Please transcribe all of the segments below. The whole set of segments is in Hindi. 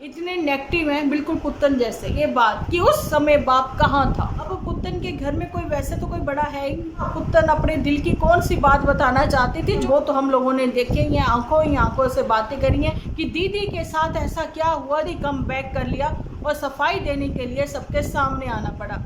इतने नेगेटिव हैं बिल्कुल पुत्तन जैसे। ये बात कि उस समय बाप कहाँ था। अब पुत्तन के घर में कोई वैसे तो कोई बड़ा है ही नहीं। पुत्तन अपने दिल की कौन सी बात बताना चाहती थी, जो तो हम लोगों ने देखे ही आंखों से बातें करी हैं कि दीदी के साथ ऐसा क्या हुआ थी, कम बैक कर लिया और सफाई देने के लिए सबके सामने आना पड़ा।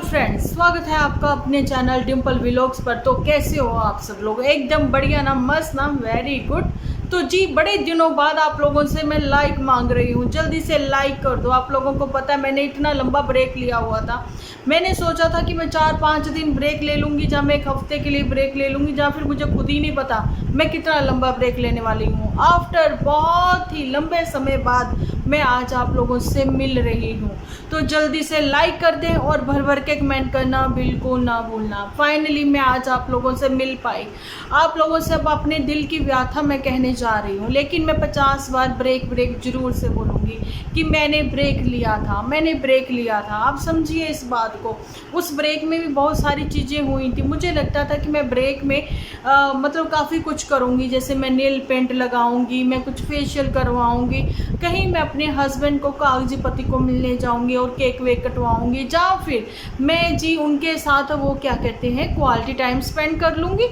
फ्रेंड्स, स्वागत है आपका अपने चैनल डिम्पल व्लॉग्स पर। तो कैसे हो आप सब लोग? एकदम बढ़िया ना, मस्त ना, वेरी गुड। तो जी, बड़े दिनों बाद आप लोगों से मैं लाइक मांग रही हूँ, जल्दी से लाइक कर दो। आप लोगों को पता है मैंने इतना लंबा ब्रेक लिया हुआ था। मैंने सोचा था कि मैं 4-5 दिन ब्रेक ले लूँगी, जहाँ मैं 1 हफ्ते के लिए ब्रेक ले लूँगी, जहाँ फिर मुझे खुद ही नहीं पता मैं कितना लंबा ब्रेक लेने वाली हूँ। आफ्टर बहुत ही लंबे समय बाद मैं आज आप लोगों से मिल रही हूँ। तो जल्दी से लाइक कर दें और भर भर के कमेंट करना बिल्कुल ना भूलना। फाइनली मैं आज आप लोगों से मिल पाई। आप लोगों से अब अपने दिल की व्यथा मैं कहने जा रही हूँ, लेकिन मैं 50 बार ब्रेक जरूर से बोलूँगी कि मैंने ब्रेक लिया था। आप समझिए इस बात को। उस ब्रेक में भी बहुत सारी चीज़ें हुई थी। मुझे लगता था कि मैं ब्रेक में मतलब काफ़ी कुछ करूँगी, जैसे मैं नेल पेंट लगाऊँगी, मैं कुछ फेशियल करवाऊँगी, कहीं मैं अपने हस्बैंड को, कागजी पति को मिलने जाऊँगी और केक वेक कटवाऊँगी, या फिर मैं जी उनके साथ वो क्या कहते हैं क्वालिटी टाइम स्पेंड कर लूँगी।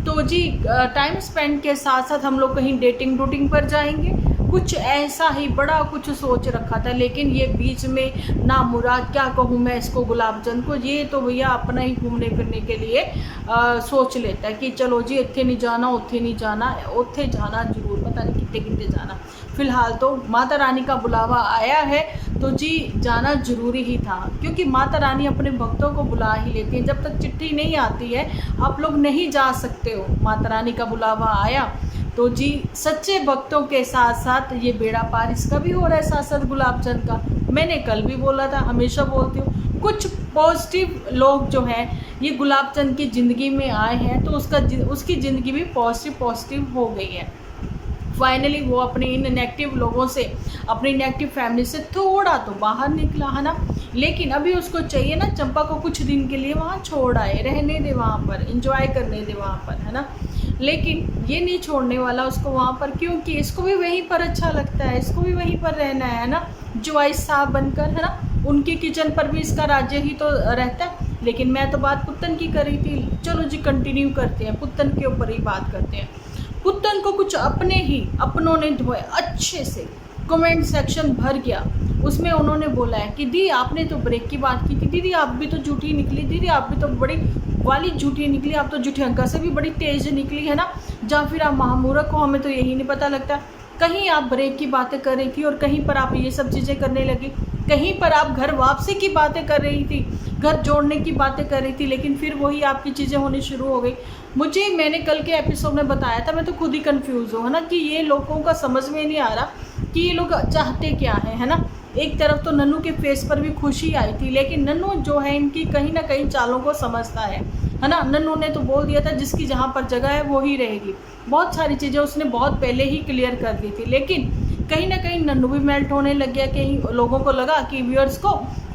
तो जी टाइम स्पेंड के साथ साथ हम लोग कहीं डेटिंग पर जाएंगे। कुछ ऐसा ही बड़ा कुछ सोच रखा था, लेकिन ये बीच में ना मुराद, क्या कहूँ मैं इसको, गुलाबचंद को, ये तो भैया अपना ही घूमने फिरने के लिए सोच लेता है कि चलो जी इतने नहीं जाना, उत्थे नहीं जाना, उत्थे जाना जरूर, पता नहीं कितने कितने जाना। फिलहाल तो माता रानी का बुलावा आया है तो जी जाना जरूरी ही था, क्योंकि माता रानी अपने भक्तों को बुला ही लेती हैं। जब तक चिट्ठी नहीं आती है आप लोग नहीं जा सकते हो। माता रानी का बुलावा आया तो जी सच्चे भक्तों के साथ साथ ये बेड़ा पार इसका भी हो रहा है, साथ साथ गुलाबचंद का। मैंने कल भी बोला था, हमेशा बोलती हूँ, कुछ पॉजिटिव लोग जो हैं ये गुलाबचंद की ज़िंदगी में आए हैं तो उसकी ज़िंदगी भी पॉजिटिव हो गई है। फाइनली वो अपने इन नेगेटिव लोगों से, अपनी नेगेटिव फैमिली से थोड़ा तो बाहर निकला है ना। लेकिन अभी उसको चाहिए ना चंपा को कुछ दिन के लिए वहाँ छोड़ आए, रहने दे वहाँ पर, एंजॉय करने दे वहाँ पर, है ना। लेकिन ये नहीं छोड़ने वाला उसको वहाँ पर, क्योंकि इसको भी वहीं पर अच्छा लगता है, इसको भी वहीं पर रहना है ना, ज्वाइस साहब बनकर, है ना। उनकी किचन पर भी इसका राज्य ही तो रहता है। लेकिन मैं तो बात पुत्तन की करी थी। चलो जी कंटिन्यू करते हैं, पुत्तन के ऊपर ही बात करते हैं। पुत्तन को कुछ अपनों ने धोए अच्छे से, कमेंट सेक्शन भर गया। उसमें उन्होंने बोला है कि दी आपने तो ब्रेक की बात की थी, दीदी आप भी तो झूठी निकली, दीदी आप भी तो बड़ी वाली झूठी निकली, आप तो झूठी अंका से भी बड़ी तेज निकली, है ना। जहाँ फिर आप महामूर्ख हो, हमें तो यही नहीं पता लगता। कहीं आप ब्रेक की बातें कर रही थी और कहीं पर आप ये सब चीज़ें करने लगी, कहीं पर आप घर वापसी की बातें कर रही थी, घर जोड़ने की बातें कर रही थी, लेकिन फिर वही आपकी चीज़ें होनी शुरू हो गई। मैंने कल के एपिसोड में बताया था, मैं तो खुद ही कंफ्यूज हूँ, है ना, कि ये लोगों का समझ में नहीं आ रहा कि ये लोग चाहते क्या है ना। एक तरफ तो नन्नू के फेस पर भी खुशी आई थी, लेकिन नन्नू जो है इनकी कहीं ना कहीं चालों को समझता है ना। नन्नू ने तो बोल दिया था जिसकी जहाँ पर जगह है वो ही रहेगी। बहुत सारी चीज़ें उसने बहुत पहले ही क्लियर कर दी थी, लेकिन कहीं ना कहीं नन्नू भी मेल्ट होने लग गया। कहीं लोगों को लगा कि व्यूअर्स को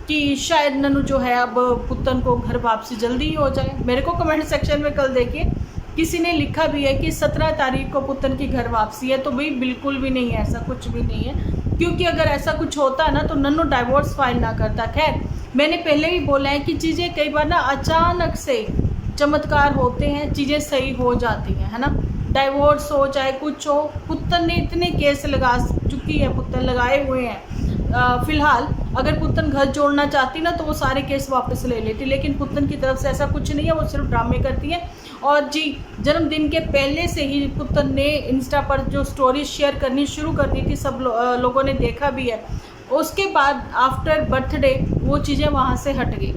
कि शायद नन्नू जो है अब पुत्तन को घर वापसी जल्दी ही हो जाए। मेरे को कमेंट सेक्शन में कल देखिए किसी ने लिखा भी है कि 17 तारीख को पुत्तन की घर वापसी है। तो भाई बिल्कुल भी नहीं है, ऐसा कुछ भी नहीं है, क्योंकि अगर ऐसा कुछ होता है ना तो नन्नू डाइवोर्स फाइल ना करता। खैर मैंने पहले भी बोला है कि चीज़ें कई बार ना अचानक से चमत्कार होते हैं, चीज़ें सही हो जाती हैं, है ना। डाइवोर्स हो चाहे कुछ हो, पुत्तन ने इतने केस लगा चुकी है, पुत्तन लगाए हुए हैं। फिलहाल अगर पुत्तन घर जोड़ना चाहती ना तो वो सारे केस वापस ले लेती, लेकिन पुत्तन की तरफ से ऐसा कुछ नहीं है, वो सिर्फ ड्रामे करती है। और जी जन्मदिन के पहले से ही पुत्तन ने इंस्टा पर जो स्टोरी शेयर करनी शुरू कर दी थी, सब लोगों ने देखा भी है। उसके बाद आफ्टर बर्थडे वो चीज़ें वहाँ से हट गई।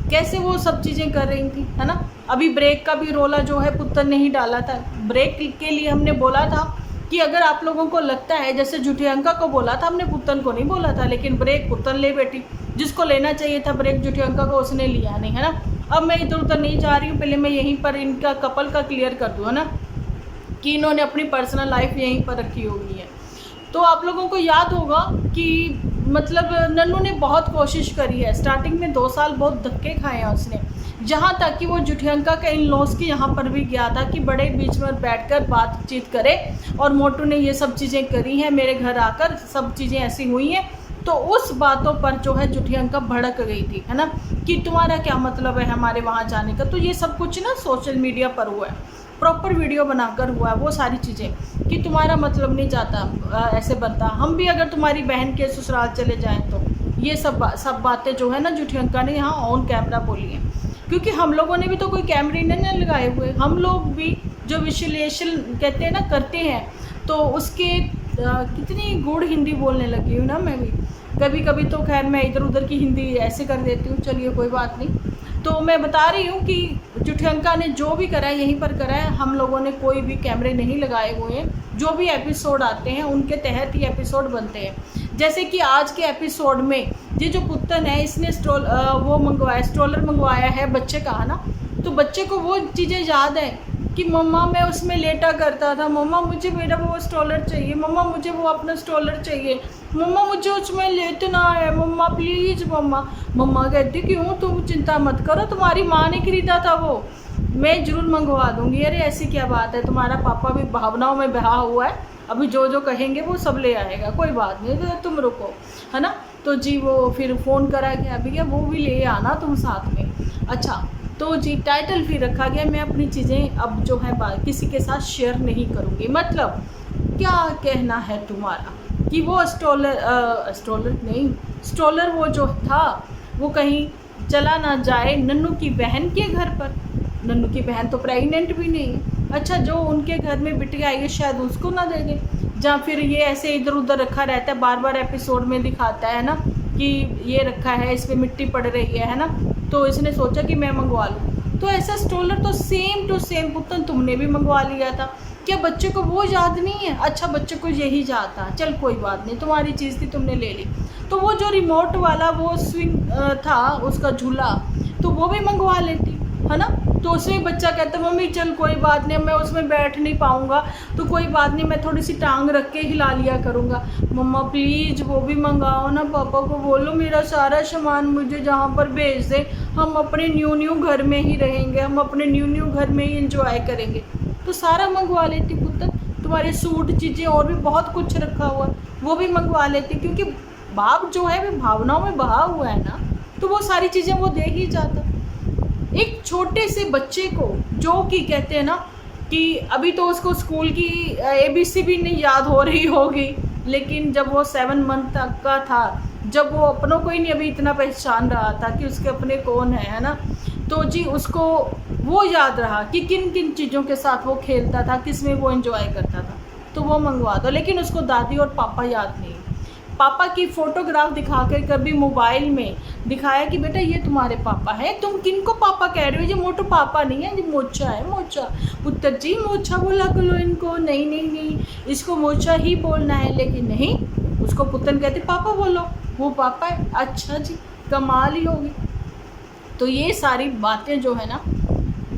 कैसे वो सब चीज़ें कर रही थी, है ना। अभी ब्रेक का भी रोला जो है पुत्तन ने ही डाला था। ब्रेक के लिए हमने बोला था कि अगर आप लोगों को लगता है, जैसे झूठी अंका को बोला था हमने, पुत्तन को नहीं बोला था, लेकिन ब्रेक पुत्तन ले बैठी। जिसको लेना चाहिए था ब्रेक झूठी अंका को, उसने लिया नहीं, है ना। अब मैं इधर उधर नहीं जा रही हूँ, पहले मैं यहीं पर इनका कपल का क्लियर कर दूँ, है ना, कि इन्होंने अपनी पर्सनल लाइफ यहीं पर रखी होगी है। तो आप लोगों को याद होगा कि मतलब नन्नू ने बहुत कोशिश करी है, स्टार्टिंग में 2 साल बहुत धक्के खाए हैं उसने, यहाँ तक कि वो जुठियंका के इन लॉज की यहाँ पर भी गया था कि बड़े बीच में बैठकर बातचीत करे, और मोटू ने ये सब चीज़ें करी हैं, मेरे घर आकर सब चीज़ें ऐसी हुई हैं। तो उस बातों पर जो है जुठियंका भड़क गई थी, है ना, कि तुम्हारा क्या मतलब है हमारे वहाँ जाने का। तो ये सब कुछ ना सोशल मीडिया पर हुआ है, प्रॉपर वीडियो बनाकर हुआ है वो सारी चीज़ें, कि तुम्हारा मतलब नहीं जाता ऐसे बनता, हम भी अगर तुम्हारी बहन के ससुराल चले जाएं तो। ये सब बातें जो है ना जुठियंका ने यहाँ ऑन कैमरा बोली हैं, क्योंकि हम लोगों ने भी तो कोई कैमरे नहीं लगाए हुए, हम लोग भी जो विजुअलाइजेशन कहते हैं ना करते हैं, तो उसके कितनी गूढ़ हिंदी बोलने लगी हूँ ना मैं भी कभी कभी। तो खैर मैं इधर उधर की हिंदी ऐसे कर देती हूँ, चलिए कोई बात नहीं। तो मैं बता रही हूँ कि जुठियंका ने जो भी करा है यहीं पर करा है, हम लोगों ने कोई भी कैमरे नहीं लगाए हुए हैं। जो भी एपिसोड आते हैं उनके तहत ही एपिसोड बनते हैं। जैसे कि आज के एपिसोड में ये जो पुत्तन है इसने स्ट्रोलर मंगवाया है बच्चे का, है ना। तो बच्चे को वो चीज़ें याद है कि मम्मा मैं उसमें लेटा करता था, मम्मा मुझे मेरा वो स्ट्रोलर चाहिए, मम्मा मुझे वो अपना स्ट्रोलर चाहिए, मम्मा मुझे उसमें लेटना है, मम्मा प्लीज़ मम्मा। मम्मा कहती क्यों, तुम चिंता मत करो, तुम्हारी माँ ने खरीदा था वो, मैं ज़रूर मंगवा दूँगी। अरे ऐसी क्या बात है, तुम्हारा पापा भी भावनाओं में बहा हुआ है, अभी जो जो कहेंगे वो सब ले आएगा, कोई बात नहीं, तो तुम रुको, है ना। तो जी वो फिर फ़ोन करा गया, भैया वो भी ले आना तुम साथ में। अच्छा, तो जी टाइटल भी रखा गया, मैं अपनी चीज़ें अब जो है किसी के साथ शेयर नहीं करूँगी। मतलब क्या कहना है तुम्हारा कि वो स्ट्रोलर वो जो था वो कहीं चला ना जाए नन्नू की बहन के घर पर। नन्नू की बहन तो प्रेग्नेंट भी नहीं है। अच्छा, जो उनके घर में बिटिया आई है शायद उसको ना दे दे, या फिर ये ऐसे इधर उधर रखा रहता है, बार बार एपिसोड में दिखाता है ना कि ये रखा है, इस पर मिट्टी पड़ रही है ना, तो इसने सोचा कि मैं मंगवा लूँ। तो ऐसा स्ट्रोलर तो सेम टू सेम पुत्तन तुमने भी मंगवा लिया था, क्या बच्चे को वो याद नहीं है? अच्छा, बच्चे को यही याद था, चल कोई बात नहीं, तुम्हारी चीज़ थी तुमने ले ली। तो वो जो रिमोट वाला वो स्विंग था उसका झूला, तो वो भी मंगवा लेती, है ना। तो उसमें बच्चा कहता मम्मी चल कोई बात नहीं, मैं उसमें बैठ नहीं पाऊँगा तो कोई बात नहीं, मैं थोड़ी सी टांग रख के हिला लिया करूँगा। मम्मा प्लीज़ वो भी मंगाओ ना, पापा को बोलो मेरा सारा सामान मुझे जहाँ पर भेज दे, हम अपने न्यू घर में ही रहेंगे, हम अपने न्यू घर में ही इंजॉय करेंगे। तो सारा मंगवा लेती पुत्र, तुम्हारे सूट चीज़ें और भी बहुत कुछ रखा हुआ वो भी मंगवा लेती, क्योंकि बाप जो है वो भावनाओं में बहा हुआ है ना, तो वो सारी चीज़ें वो दे ही जाता। एक छोटे से बच्चे को जो कि कहते हैं ना कि अभी तो उसको स्कूल की ABC भी नहीं याद हो रही होगी, लेकिन जब वो 7 मंथ तक का था, जब वो अपनों को ही नहीं अभी इतना पहचान रहा था कि उसके अपने कौन है ना, तो जी उसको वो याद रहा कि किन किन चीज़ों के साथ वो खेलता था, किस में वो एंजॉय करता था, तो वो मंगवा दो। लेकिन उसको दादी और पापा याद नहीं। पापा की फ़ोटोग्राफ दिखाकर कभी मोबाइल में दिखाया कि बेटा ये तुम्हारे पापा है, तुम किन को पापा कह रहे हो, ये मोटू पापा नहीं है, ये मोचा है, मोचा। पुत्र जी मोचा बोला करो इनको, नहीं नहीं नहीं इसको मोचा ही बोलना है, लेकिन नहीं, उसको पुत्र कहते पापा बोलो, वो पापा है। अच्छा जी, कमाल ही होगी। तो ये सारी बातें जो है ना,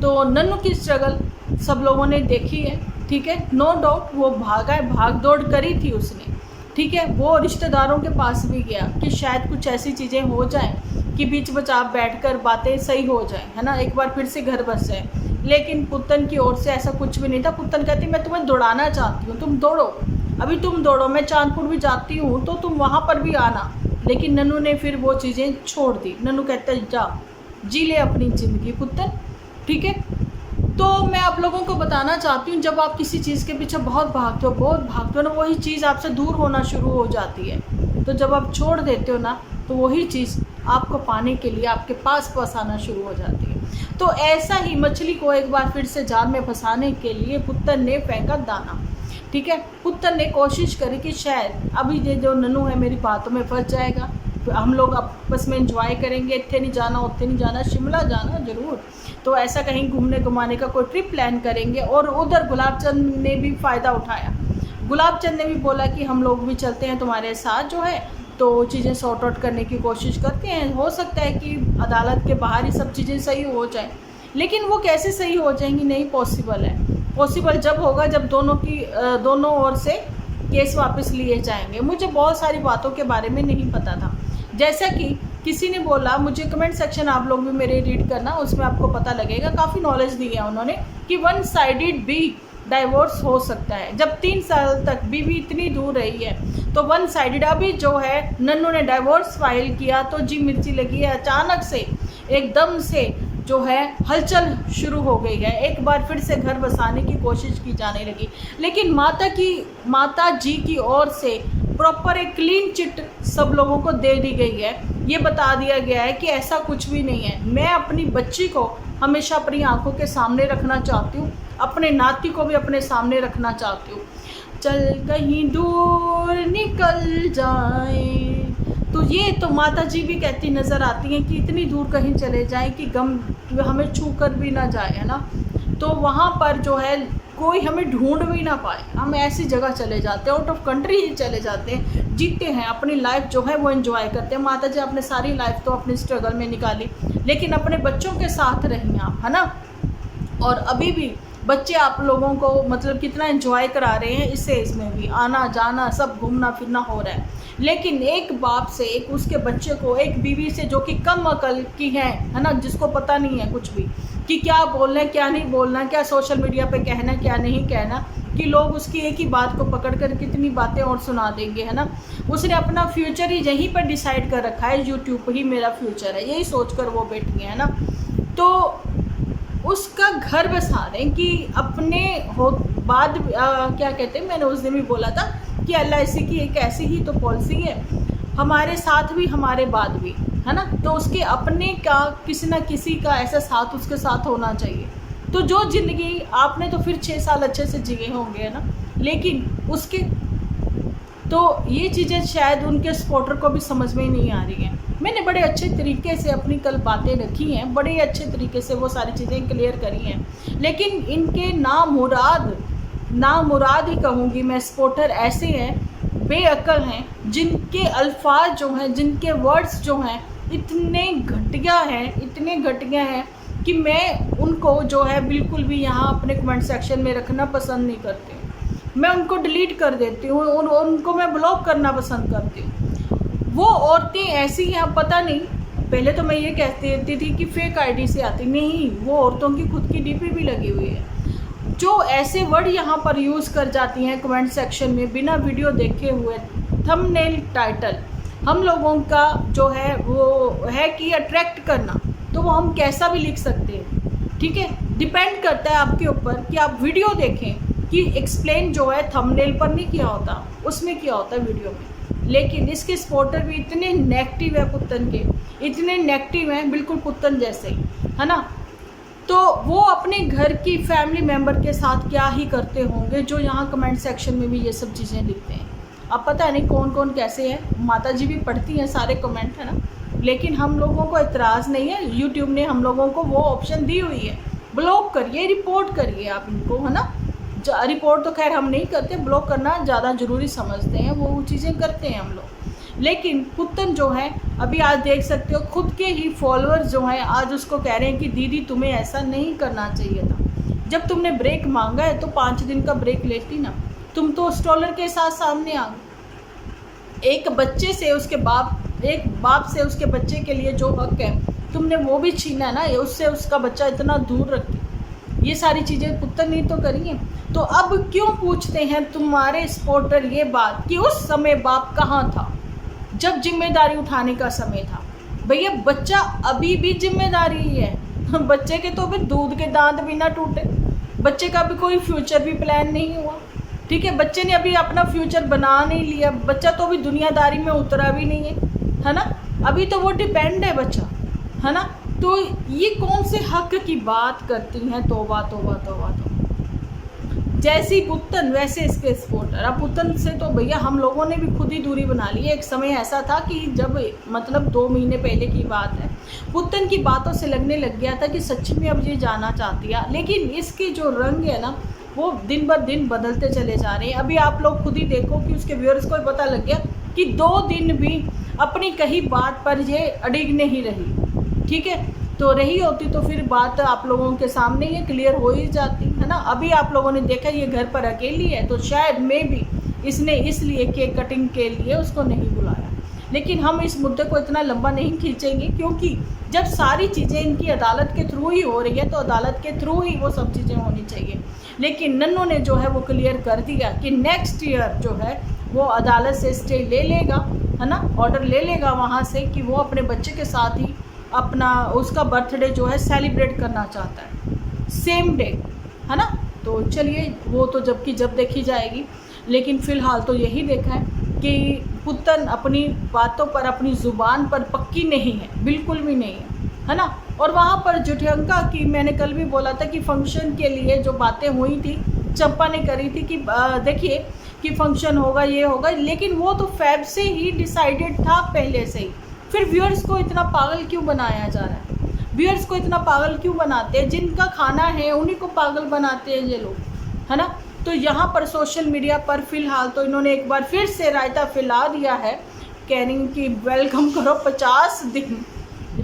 तो नन्नू की स्ट्रगल सब लोगों ने देखी है, ठीक है, नो डाउट वो भागा है, भाग दौड़ करी थी उसने, ठीक है। वो रिश्तेदारों के पास भी गया कि शायद कुछ ऐसी चीज़ें हो जाएं कि बीच बचाव बैठकर बातें सही हो जाएं, है ना, एक बार फिर से घर बस जाए। लेकिन पुत्तन की ओर से ऐसा कुछ भी नहीं था। पुत्तन कहती मैं तुम्हें दौड़ाना चाहती हूँ, तुम दौड़ो, अभी तुम दौड़ो, मैं चांदपुर भी जाती हूँ तो तुम वहाँ पर भी आना। लेकिन नन्नू ने फिर वो चीज़ें छोड़ दी। नन्नू कहता है जा जी ले अपनी ज़िंदगी पुत्तन, ठीक है। तो मैं आप लोगों को बताना चाहती हूँ, जब आप किसी चीज़ के पीछे बहुत भागते हो ना, वही चीज़ आपसे दूर होना शुरू हो जाती है। तो जब आप छोड़ देते हो ना, तो वही चीज़ आपको पाने के लिए आपके पास आना शुरू हो जाती है। तो ऐसा ही मछली को एक बार फिर से जाल में फंसाने के लिए पुत्तन ने फेंका दाना, ठीक है। पुत्तन ने कोशिश करी कि शायद अभी ये जो नन्नू है मेरी बातों में फंस जाएगा, हम लोग आपस में एंजॉय करेंगे, इतने नहीं जाना उतने नहीं जाना, शिमला जाना ज़रूर, तो ऐसा कहीं घूमने घुमाने का कोई ट्रिप प्लान करेंगे। और उधर गुलाबचंद ने भी फ़ायदा उठाया। गुलाबचंद ने भी बोला कि हम लोग भी चलते हैं तुम्हारे साथ जो है, तो चीज़ें सॉर्ट आउट करने की कोशिश करते हैं। हो सकता है कि अदालत के बाहर ही सब चीज़ें सही हो जाएं, लेकिन वो कैसे सही हो जाएंगी, नहीं पॉसिबल है। पॉसिबल जब होगा जब दोनों ओर से केस वापस लिए जाएंगे। मुझे बहुत सारी बातों के बारे में नहीं पता था, जैसा कि किसी ने बोला, मुझे कमेंट सेक्शन आप लोग भी मेरे रीड करना, उसमें आपको पता लगेगा, काफ़ी नॉलेज दी है उन्होंने कि वन साइडेड भी डाइवोर्स हो सकता है। जब 3 साल तक बीवी इतनी दूर रही है तो वन साइडेड। अभी जो है नन्नू ने डाइवोर्स फाइल किया तो जी मिर्ची लगी है, अचानक से एकदम से जो है हलचल शुरू हो गई है, एक बार फिर से घर बसाने की कोशिश की जाने लगी। लेकिन माता जी की ओर से प्रॉपर एक क्लीन चिट सब लोगों को दे दी गई है। ये बता दिया गया है कि ऐसा कुछ भी नहीं है। मैं अपनी बच्ची को हमेशा अपनी आंखों के सामने रखना चाहती हूँ, अपने नाती को भी अपने सामने रखना चाहती हूँ। चल कहीं दूर निकल जाए, तो ये तो माता जी भी कहती नज़र आती हैं कि इतनी दूर कहीं चले जाएं कि गम हमें छू कर भी ना जाए, है ना। तो वहाँ पर जो है कोई हमें ढूंढ भी ना पाए, हम ऐसी जगह चले जाते हैं, आउट ऑफ कंट्री ही चले जाते हैं, जीते हैं अपनी लाइफ जो है वो एंजॉय करते हैं। माता जी अपने सारी लाइफ तो अपनी स्ट्रगल में निकाली, लेकिन अपने बच्चों के साथ रही आप, है ना। और अभी भी बच्चे आप लोगों को मतलब कितना एंजॉय करा रहे हैं, इस एज में भी आना जाना सब घूमना फिरना हो रहा है। लेकिन एक बाप से एक उसके बच्चे को, एक बीवी से जो कि कम अकल की है ना, जिसको पता नहीं है कुछ भी कि क्या बोलना है क्या नहीं बोलना, क्या सोशल मीडिया पे कहना क्या नहीं कहना, कि लोग उसकी एक ही बात को पकड़ कर कितनी बातें और सुना देंगे, है ना। उसने अपना फ्यूचर ही यहीं पर डिसाइड कर रखा है, यूट्यूब ही मेरा फ्यूचर है, यही सोच कर वो बैठी है ना। तो उसका घर बसा रहे हैं कि अपने हो बाद क्या कहते हैं, मैंने उस दिन भी बोला था कि LIC की एक ऐसी ही तो पॉलिसी है, हमारे साथ भी हमारे बाद भी, है ना। तो उसके अपने का किसी ना किसी का ऐसा साथ उसके साथ होना चाहिए। तो जो ज़िंदगी आपने तो फिर 6 साल अच्छे से जिए होंगे, है ना, लेकिन उसके तो ये चीज़ें शायद उनके सपोर्टर को भी समझ में ही नहीं आ रही हैं। मैंने बड़े अच्छे तरीके से अपनी कल बातें रखी हैं, बड़े अच्छे तरीके से वो सारी चीज़ें क्लियर करी हैं, लेकिन इनके नामुराद ही कहूँगी मैं, सपोर्टर ऐसे हैं, बेअक्ल हैं, जिनके अल्फाज जो हैं, जिनके वर्ड्स जो हैं इतने घटिया हैं कि मैं उनको जो है बिल्कुल भी यहाँ अपने कमेंट सेक्शन में रखना पसंद नहीं करती। मैं उनको डिलीट कर देती हूँ, उनको मैं ब्लॉक करना पसंद करती हूँ। वो औरतें ऐसी हैं, पता नहीं, पहले तो मैं ये कहती रहती थी कि फेक आईडी से आती, नहीं, वो औरतों की खुद की डीपी भी लगी हुई है, जो ऐसे वर्ड यहाँ पर यूज़ कर जाती हैं कमेंट सेक्शन में बिना वीडियो देखे हुए। थंबनेल टाइटल हम लोगों का जो है वो है कि अट्रैक्ट करना, तो वो हम कैसा भी लिख सकते हैं, ठीक है। डिपेंड करता है आपके ऊपर कि आप वीडियो देखें, कि एक्सप्लेन जो है थंबनेल पर नहीं किया होता, उसमें किया होता है वीडियो में। लेकिन इसके सपोर्टर भी इतने नेगेटिव है, पुत्तन के इतने नेगेटिव हैं, बिल्कुल पुत्तन जैसे, है ना। तो वो अपने घर की फैमिली मेम्बर के साथ क्या ही करते होंगे, जो यहाँ कमेंट सेक्शन में भी ये सब चीज़ें लिखते हैं। अब पता नहीं कौन कौन कैसे है, माता जी भी पढ़ती हैं सारे कमेंट, है ना, लेकिन हम लोगों को इतराज़ नहीं है। यूट्यूब ने हम लोगों को वो ऑप्शन दी हुई है, ब्लॉक करिए, रिपोर्ट करिए आप इनको, है ना। रिपोर्ट तो खैर हम नहीं करते, ब्लॉक करना ज़्यादा ज़रूरी समझते हैं, वो चीज़ें करते हैं हम लोग। लेकिन पुत्तन जो है, अभी आज देख सकते हो खुद के ही फॉलोअर्स जो हैं आज उसको कह रहे हैं कि दीदी तुम्हें ऐसा नहीं करना चाहिए था, जब तुमने ब्रेक मांगा है तो 5 दिन का ब्रेक लेती ना, तुम तो स्टॉलर के साथ सामने आ गए। एक बाप से उसके बच्चे के लिए जो हक है तुमने वो भी छीना है ना, उससे उसका बच्चा इतना दूर रखे, ये सारी चीज़ें पुत्तन ने तो करी हैं। तो अब क्यों पूछते हैं तुम्हारे सपोर्टर ये बात कि उस समय बाप कहाँ था जब जिम्मेदारी उठाने का समय था। भैया बच्चा अभी भी जिम्मेदारी ही है, बच्चे के तो भी दूध के दांत भी ना टूटे, बच्चे का भी कोई फ्यूचर भी प्लान नहीं हुआ, ठीक है। बच्चे ने अभी अपना फ्यूचर बना नहीं लिया, बच्चा तो अभी दुनियादारी में उतरा भी नहीं है ना, अभी तो वो डिपेंड है बच्चा, है ना। तो ये कौन से हक की बात करती हैं, तौबा तौबा तौबा तौबा। जैसी पुत्तन वैसे इसके सपोर्टर। अब पुत्तन से तो भैया हम लोगों ने भी खुद ही दूरी बना ली है। एक समय ऐसा था कि जब मतलब 2 महीने पहले की बात है, पुत्तन की बातों से लगने लग गया था कि सच में अब ये जाना चाहती है, लेकिन इसके जो रंग है ना वो दिन ब दिन बदलते चले जा रहे हैं। अभी आप लोग खुद ही देखो कि उसके व्यूअर्स को पता लग गया कि 2 दिन भी अपनी कही बात पर ये अड़िग नहीं रही, ठीक है। तो रही होती तो फिर बात आप लोगों के सामने ये क्लियर हो ही जाती, है ना। अभी आप लोगों ने देखा ये घर पर अकेली है, तो शायद मैं भी इसने इसलिए केक कटिंग के लिए उसको नहीं बुलाया। लेकिन हम इस मुद्दे को इतना लंबा नहीं खींचेंगे, क्योंकि जब सारी चीज़ें इनकी अदालत के थ्रू ही हो रही है तो अदालत के थ्रू ही वो सब चीज़ें होनी चाहिए। लेकिन नन्नू ने जो है वो क्लियर कर दिया कि नेक्स्ट ईयर जो है वो अदालत से स्टे ले लेगा, है ना, ऑर्डर ले लेगा वहाँ से कि वो अपने बच्चे के साथ ही अपना उसका बर्थडे जो है सेलिब्रेट करना चाहता है सेम डे, है ना। तो चलिए वो तो जबकि जब देखी जाएगी, लेकिन फ़िलहाल तो यही देखा है कि पुतन अपनी बातों पर, अपनी ज़ुबान पर पक्की नहीं है, बिल्कुल भी नहीं है ना। और वहाँ पर जुठियंका की मैंने कल भी बोला था कि फंक्शन के लिए जो बातें हुई थी चंपा ने करी थी कि देखिए कि फंक्शन होगा, ये होगा, लेकिन वो तो फैब से ही डिसाइडेड था पहले से ही। फिर व्यूअर्स को इतना पागल क्यों बनाया जा रहा है? व्यूअर्स को इतना पागल क्यों बनाते हैं? जिनका खाना है उन्हीं को पागल बनाते हैं ये लोग, है ना। तो यहाँ पर सोशल मीडिया पर फ़िलहाल तो इन्होंने एक बार फिर से रायता फैला दिया है, कह रही हूँ कि वेलकम करो। 50 दिन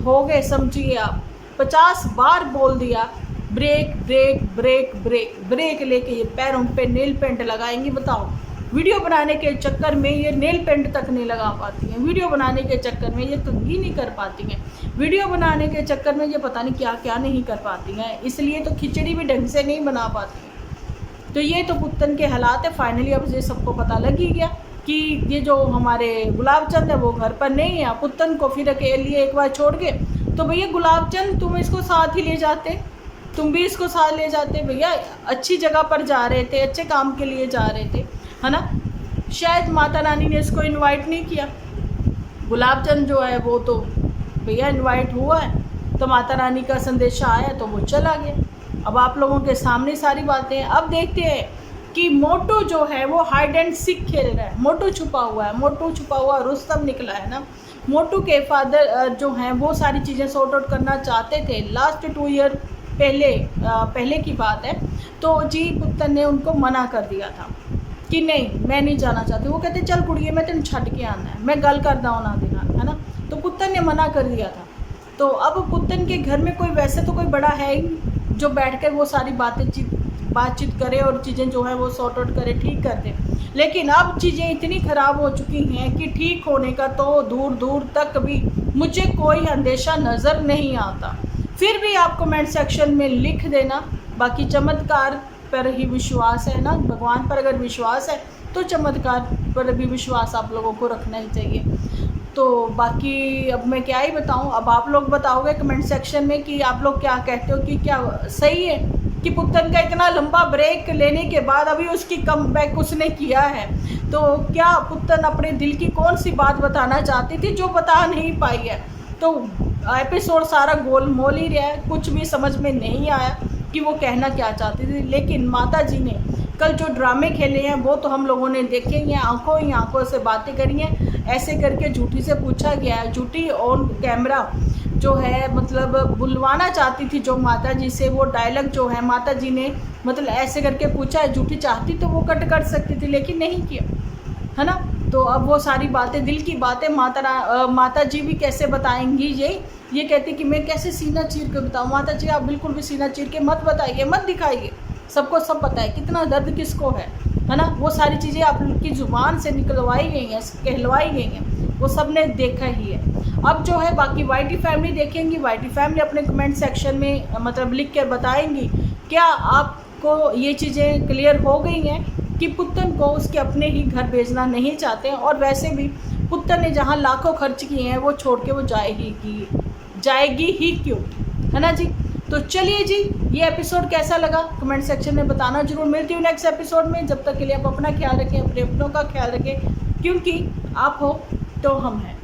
हो गए, समझिए आप, 50 बार बोल दिया break break break break break लेके ये पैरों पे नेल पेंट लगाएंगी। बताओ, वीडियो बनाने के चक्कर में ये नेल पेंट तक नहीं लगा पाती हैं, वीडियो बनाने के चक्कर में ये कंघी नहीं कर पाती हैं, वीडियो बनाने के चक्कर में ये पता नहीं क्या क्या नहीं कर पाती हैं, इसलिए तो खिचड़ी भी ढंग से नहीं बना पाती हैं। तो ये तो पुतन के हालात है। फाइनली अब ये सबको पता लग ही गया कि ये जो हमारे गुलाबचंद है वो घर पर नहीं है। पुतन को फिर अकेले एक बार छोड़ के, तो भैया गुलाबचंद तुम इसको साथ ही ले जाते, तुम भी इसको साथ ले जाते भैया, अच्छी जगह पर जा रहे थे, अच्छे काम के लिए जा रहे थे, है ना। शायद माता रानी ने इसको इनवाइट नहीं किया, गुलाबचंद जो है वो तो भैया इनवाइट हुआ है, तो माता रानी का संदेशा आया तो वो चला गया। अब आप लोगों के सामने सारी बातें हैं। अब देखते हैं कि मोटू जो है वो हाइड एंड सीक खेल रहा है, मोटू छुपा हुआ है, मोटू छुपा हुआ रुस्तम निकला है ना। मोटू के फादर जो हैं वो सारी चीज़ें सॉर्ट आउट करना चाहते थे, लास्ट 2 ईयर पहले की बात है। तो जी पुतन ने उनको मना कर दिया था कि नहीं मैं नहीं जाना चाहती। वो कहते चल कुड़िए मैं तेन छड़ के आना है, मैं गल करदा उन्हां दे नाल, है ना। तो पुतन ने मना कर दिया था। तो अब पुतन के घर में कोई वैसे तो कोई बड़ा है ही जो बैठकर वो सारी बातचीत करे और चीज़ें जो है वो सॉर्ट आउट करे, ठीक कर दे। लेकिन अब चीज़ें इतनी ख़राब हो चुकी हैं कि ठीक होने का तो दूर दूर तक भी मुझे कोई अंदेशा नज़र नहीं आता। फिर भी आप कमेंट सेक्शन में लिख देना। बाकी चमत्कार पर ही विश्वास है ना, भगवान पर अगर विश्वास है तो चमत्कार पर भी विश्वास आप लोगों को रखना ही चाहिए। तो बाकी अब मैं क्या ही बताऊं, अब आप लोग बताओगे कमेंट सेक्शन में कि आप लोग क्या कहते हो कि क्या सही है कि पुतन का इतना लंबा ब्रेक लेने के बाद अभी उसकी कमबैक उसने किया है। तो क्या पुतन अपने दिल की कौन सी बात बताना चाहती थी जो बता नहीं पाई है? तो एपिसोड सारा गोलमोल ही रहा है, कुछ भी समझ में नहीं आया कि वो कहना क्या चाहती थी। लेकिन माता जी ने कल जो ड्रामे खेले हैं वो तो हम लोगों ने देखे ही हैं, आंखों ही आंखों से बातें करी हैं। ऐसे करके झूठी से पूछा गया है, झूठी ऑन कैमरा जो है मतलब बुलवाना चाहती थी जो माता जी से, वो डायलॉग जो है माता जी ने मतलब ऐसे करके पूछा है। झूठी चाहती तो वो कट कर सकती थी लेकिन नहीं किया, है ना। तो अब वो सारी बातें, दिल की बातें माता जी भी कैसे बताएंगी? ये कहती कि मैं कैसे सीना चीर के बताऊँ? माता जी आप बिल्कुल भी सीना चीर के मत बताइए, मत दिखाइए, सबको सब पता है कितना दर्द किसको है ना। वो सारी चीज़ें आपकी ज़ुबान से निकलवाई गई हैं, कहलवाई गई हैं, वो सब ने देखा ही है। अब जो है बाकी वाईटी फैमिली देखेंगी, वाईटी फैमिली अपने कमेंट सेक्शन में मतलब लिख कर बताएंगी क्या आपको ये चीज़ें क्लियर हो गई हैं कि पुतन को उसके अपने ही घर भेजना नहीं चाहते हैं। और वैसे भी पुतन ने जहाँ लाखों खर्च किए हैं वो छोड़ के वो जाएगी ही क्यों, है ना जी। तो चलिए जी, ये एपिसोड कैसा लगा कमेंट सेक्शन में बताना जरूर। मिलती हूँ नेक्स्ट एपिसोड में, जब तक के लिए आप अपना ख्याल रखें, अपने अपनों का ख्याल रखें, क्योंकि आप हो तो हम हैं।